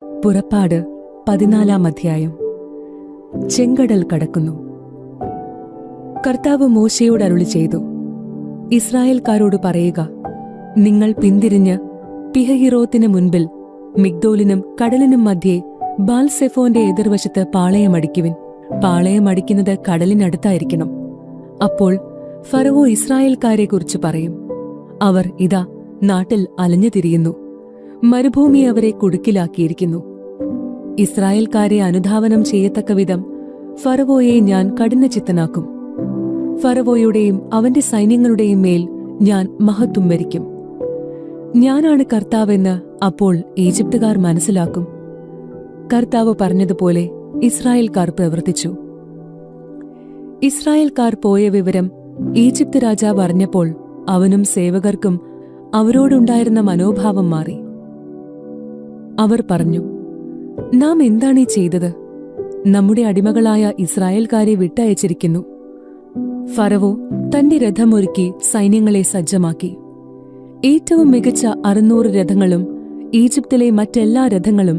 പുറപ്പാട് 14 അധ്യായം. ചെങ്കടൽ കടക്കുന്നു. കർത്താവ് മോശയോട് അരുളി ചെയ്തു, ഇസ്രായേൽക്കാരോട് പറയുക, നിങ്ങൾ പിന്തിരിഞ്ഞ് പിഹഹിറോത്തിന് മുൻപിൽ മിഗ്ദോലിനും കടലിനും മധ്യേ ബാൽസെഫോന്റെ എതിർവശത്ത് പാളയമടിക്കുവിൻ. പാളയമടിക്കുന്നത് കടലിനടുത്തായിരിക്കണം. അപ്പോൾ ഫറവോ ഇസ്രായേൽക്കാരെക്കുറിച്ച് പറയും, അവർ ഇതാ നാട്ടിൽ അലഞ്ഞു തിരിയുന്നു, മരുഭൂമി അവരെ കുടുക്കിലാക്കിയിരിക്കുന്നു. ഇസ്രായേൽക്കാരെ അനുധാവനം ചെയ്യത്തക്ക വിധം ഫറവോയെ ഞാൻ കഠിനചിത്തനാക്കും. ഫറവോയുടെയും അവന്റെ സൈന്യങ്ങളുടെയും മേൽ ഞാൻ മഹത്വം വരിക്കും. ഞാനാണ് കർത്താവെന്ന് അപ്പോൾ ഈജിപ്തുകാർ മനസ്സിലാക്കും. കർത്താവ് പറഞ്ഞതുപോലെ ഇസ്രായേൽക്കാർ പ്രവർത്തിച്ചു. ഇസ്രായേൽക്കാർ പോയ വിവരം ഈജിപ്ത് രാജാവ് അറിഞ്ഞപ്പോൾ അവനും സേവകർക്കും അവരോടുണ്ടായിരുന്ന മനോഭാവം മാറി. അവർ പറഞ്ഞു, നാം എന്താണീ ചെയ്തത്? നമ്മുടെ അടിമകളായ ഇസ്രായേൽക്കാരെ വിട്ടയച്ചിരിക്കുന്നു. ഫറവോ തന്റെ രഥമൊരുക്കി സൈന്യങ്ങളെ സജ്ജമാക്കി. ഏറ്റവും മികച്ച 600 രഥങ്ങളും ഈജിപ്തിലെ മറ്റെല്ലാ രഥങ്ങളും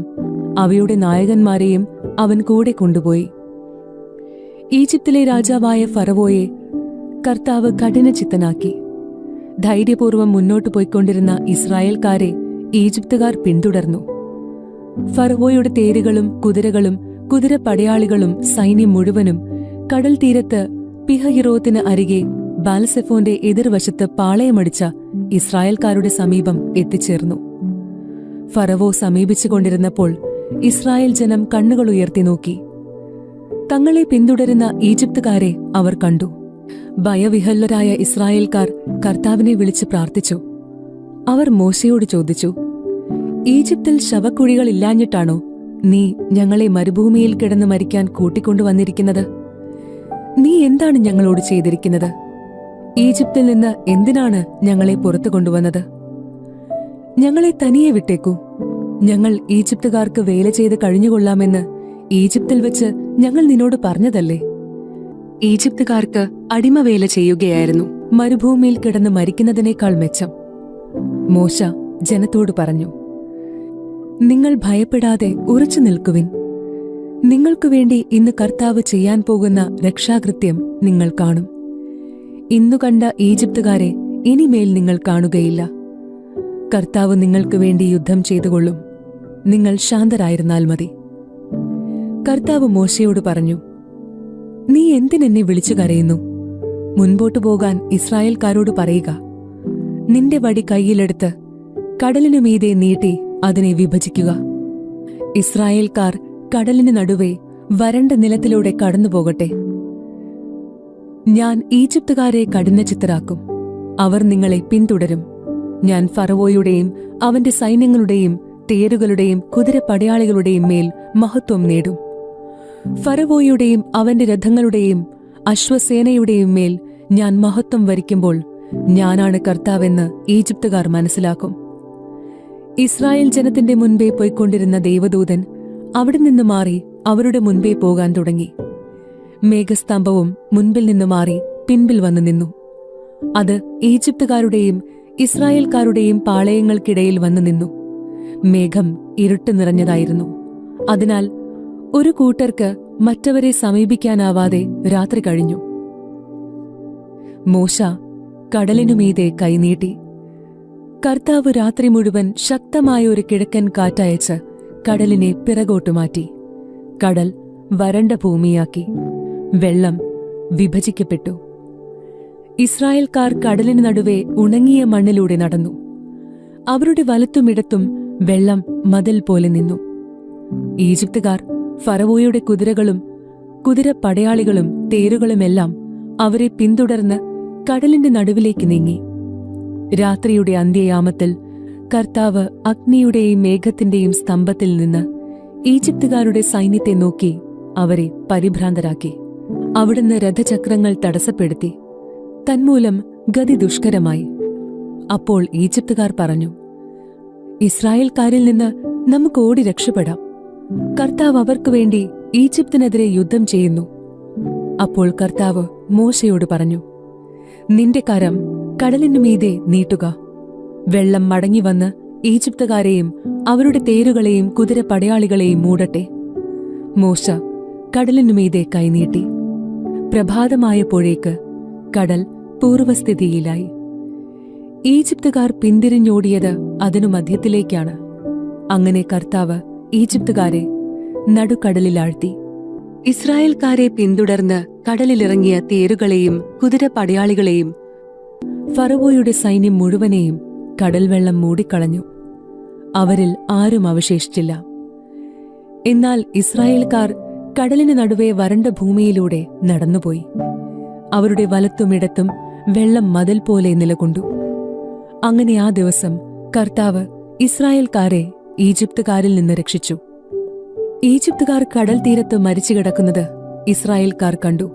അവയുടെ നായകന്മാരെയും അവൻ കൂടെ കൊണ്ടുപോയി. ഈജിപ്തിലെ രാജാവായ ഫറവോയെ കർത്താവ് കഠിനചിത്തനാക്കി. ധൈര്യപൂർവ്വം മുന്നോട്ടു പോയിക്കൊണ്ടിരുന്ന ഇസ്രായേൽക്കാരെ ഈജിപ്തുകാർ പിന്തുടർന്നു. ഫറവോയുടെ തേരുകളും കുതിരകളും കുതിരപ്പടയാളികളും സൈന്യം മുഴുവനും കടൽ തീരത്ത് പിഹഹിറോത്തിന് അരികെ ബാൽസെഫോന്റെ എതിർവശത്ത് പാളയമടിച്ച ഇസ്രായേൽക്കാരുടെ സമീപം എത്തിച്ചേർന്നു. ഫറവോ സമീപിച്ചുകൊണ്ടിരുന്നപ്പോൾ ഇസ്രായേൽ ജനം കണ്ണുകളുയർത്തി നോക്കി. തങ്ങളെ പിന്തുടരുന്ന ഈജിപ്തുകാരെ അവർ കണ്ടു. ഭയവിഹ്വലരായ ഇസ്രായേൽക്കാർ കർത്താവിനെ വിളിച്ച് പ്രാർത്ഥിച്ചു. അവർ മോശയോട് ചോദിച്ചു, ഈജിപ്തിൽ ശവക്കുഴികളില്ലാഞ്ഞിട്ടാണോ നീ ഞങ്ങളെ മരുഭൂമിയിൽ കിടന്ന് മരിക്കാൻ കൂട്ടിക്കൊണ്ടുവന്നിരിക്കുന്നത്? നീ എന്താണ് ഞങ്ങളോട് ചെയ്തിരിക്കുന്നത്? ഈജിപ്തിൽ നിന്ന് എന്തിനാണ് ഞങ്ങളെ പുറത്തു കൊണ്ടുവന്നത്? ഞങ്ങളെ തനിയെ വിട്ടേക്കൂ. ഞങ്ങൾ ഈജിപ്തുകാർക്ക് വേല ചെയ്ത് കഴിഞ്ഞുകൊള്ളാമെന്ന് ഈജിപ്തിൽ വെച്ച് ഞങ്ങൾ നിന്നോട് പറഞ്ഞതല്ലേ? ഈജിപ്തുകാർക്ക് അടിമവേല ചെയ്യുകയായിരുന്നു മരുഭൂമിയിൽ കിടന്ന് മരിക്കുന്നതിനേക്കാൾ മെച്ചം. മോശ ജനത്തോട് പറഞ്ഞു, നിങ്ങൾ ഭയപ്പെടാതെ ഉറച്ചു നിൽക്കുവിൻ. നിങ്ങൾക്കുവേണ്ടി ഇന്ന് കർത്താവ് ചെയ്യാൻ പോകുന്ന രക്ഷാകൃത്യം നിങ്ങൾ കാണും. ഇന്നു കണ്ട ഈജിപ്തുകാരെ ഇനിമേൽ നിങ്ങൾ കാണുകയില്ല. കർത്താവ് നിങ്ങൾക്ക് വേണ്ടി യുദ്ധം ചെയ്തുകൊള്ളും. നിങ്ങൾ ശാന്തരായിരുന്നാൽ മതി. കർത്താവ് മോശയോട് പറഞ്ഞു, നീ എന്തിനെന്നെ വിളിച്ചു കരയുന്നു? മുൻപോട്ടു പോകാൻ ഇസ്രായേൽക്കാരോട് പറയുക. നിന്റെ വടി കൈയിലെടുത്ത് കടലിനു മീതെ നീട്ടി അതിനെ വിഭജിക്കുക. ഇസ്രായേൽക്കാർ കടലിന് നടുവേ വരണ്ട നിലത്തിലൂടെ കടന്നുപോകട്ടെ. ഞാൻ ഈജിപ്തുകാരെ കഠിനചിത്തരാക്കും. അവർ നിങ്ങളെ പിന്തുടരും. ഞാൻ ഫറവോയുടെയും അവന്റെ സൈന്യങ്ങളുടെയും തേരുകളുടെയും കുതിരപ്പടയാളികളുടെയും മേൽ മഹത്വം നേടും. ഫറവോയുടെയും അവന്റെ രഥങ്ങളുടെയും അശ്വസേനയുടെയും മേൽ ഞാൻ മഹത്വം വരിക്കുമ്പോൾ ഞാനാണ് കർത്താവെന്ന് ഈജിപ്തുകാർ മനസ്സിലാക്കും. ഇസ്രായേൽ ജനത്തിന്റെ മുൻപേ പോയിക്കൊണ്ടിരുന്ന ദൈവദൂതൻ അവിടെ നിന്ന് മാറി അവരുടെ മുൻപേ പോകാൻ തുടങ്ങി. മേഘസ്തംഭവും മുൻപിൽ നിന്ന് മാറി പിൻപിൽ വന്നു നിന്നു. അത് ഈജിപ്തുകാരുടെയും ഇസ്രായേൽക്കാരുടെയും പാളയങ്ങൾക്കിടയിൽ വന്നു നിന്നു. മേഘം ഇരുട്ട് നിറഞ്ഞതായിരുന്നു. അതിനാൽ ഒരു കൂട്ടർക്ക് മറ്റവരെ സമീപിക്കാനാവാതെ രാത്രി കഴിഞ്ഞു. മോശ കടലിനുമീതെ കൈനീട്ടി. കർത്താവ് രാത്രി മുഴുവൻ ശക്തമായ ഒരു കിഴക്കൻ കാറ്റയച്ച് കടലിനെ പിറകോട്ടു മാറ്റി. കടൽ വരണ്ട ഭൂമിയാക്കി. വെള്ളം വിഭജിക്കപ്പെട്ടു. ഇസ്രായേൽക്കാർ കടലിന് നടുവേ ഉണങ്ങിയ മണ്ണിലൂടെ നടന്നു. അവരുടെ വലത്തുമിടത്തും വെള്ളം മതിൽ പോലെ നിന്നു. ഈജിപ്തുകാർ ഫറവോയുടെ കുതിരകളും കുതിരപ്പടയാളികളും തേരുകളുമെല്ലാം അവരെ പിന്തുടർന്ന് കടലിന്റെ നടുവിലേക്ക് നീങ്ങി. രാത്രിയുടെ അന്ത്യയാമത്തിൽ കർത്താവ് അഗ്നിയുടെയും മേഘത്തിന്റെയും സ്തംഭത്തിൽ നിന്ന് ഈജിപ്തുകാരുടെ സൈന്യത്തെ നോക്കി അവരെ പരിഭ്രാന്തരാക്കി. അവിടുന്ന് രഥചക്രങ്ങൾ തടസ്സപ്പെടുത്തി. തന്മൂലം ഗതി ദുഷ്കരമായി. അപ്പോൾ ഈജിപ്തുകാർ പറഞ്ഞു, ഇസ്രായേൽക്കാരിൽ നിന്ന് നമുക്ക് ഓടി രക്ഷപ്പെടാം. കർത്താവ് അവർക്കുവേണ്ടി ഈജിപ്തിനെതിരെ യുദ്ധം ചെയ്യുന്നു. അപ്പോൾ കർത്താവ് മോശയോട് പറഞ്ഞു, നിന്റെ കരം കടലിനു മീതെ നീട്ടുക. വെള്ളം മടങ്ങിവന്ന് ഈജിപ്തുകാരെയും അവരുടെ തേരുകളെയും കുതിരപ്പടയാളികളെയും മൂടട്ടെ. മോശ കടലിനുമീതെ കൈനീട്ടി. പ്രഭാതമായപ്പോഴേക്ക് കടൽ പൂർവസ്ഥിതിയിലായി. ഈജിപ്തുകാർ പിന്തിരിഞ്ഞോടിയത് അതിനു മധ്യത്തിലേക്കാണ്. അങ്ങനെ കർത്താവ് ഈജിപ്തുകാരെ നടുക്കടലിലാഴ്ത്തി. ഇസ്രായേൽക്കാരെ പിന്തുടർന്ന് കടലിലിറങ്ങിയ തേരുകളെയും കുതിരപ്പടയാളികളെയും ഫറവോയുടെ സൈന്യം മുഴുവനെയും കടൽവെള്ളം മൂടിക്കളഞ്ഞു. അവരിൽ ആരും അവശേഷിച്ചില്ല. എന്നാൽ ഇസ്രായേൽക്കാർ കടലിനു നടുവെ വരണ്ട ഭൂമിയിലൂടെ നടന്നുപോയി. അവരുടെ വലത്തുമിടത്തും വെള്ളം മതിൽ പോലെ നിലകൊണ്ടു. അങ്ങനെ ആ ദിവസം കർത്താവ് ഇസ്രായേൽക്കാരെ ഈജിപ്തുകാരിൽ നിന്ന് രക്ഷിച്ചു. ഈജിപ്തുകാർ കടൽ തീരത്ത് മരിച്ചു കിടക്കുന്നത് ഇസ്രായേൽക്കാർ കണ്ടു.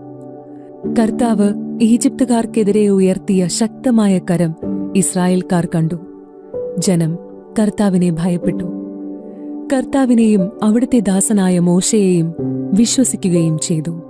കർത്താവ് ഈജിപ്തുകാർക്കെതിരെ ഉയർത്തിയ ശക്തമായ കരം ഇസ്രായേൽക്കാർ കണ്ടു. ജനം കർത്താവിനെ ഭയപ്പെട്ടു. കർത്താവിനെയും അവിടുത്തെ ദാസനായ മോശയെയും വിശ്വസിക്കുകയും ചെയ്തു.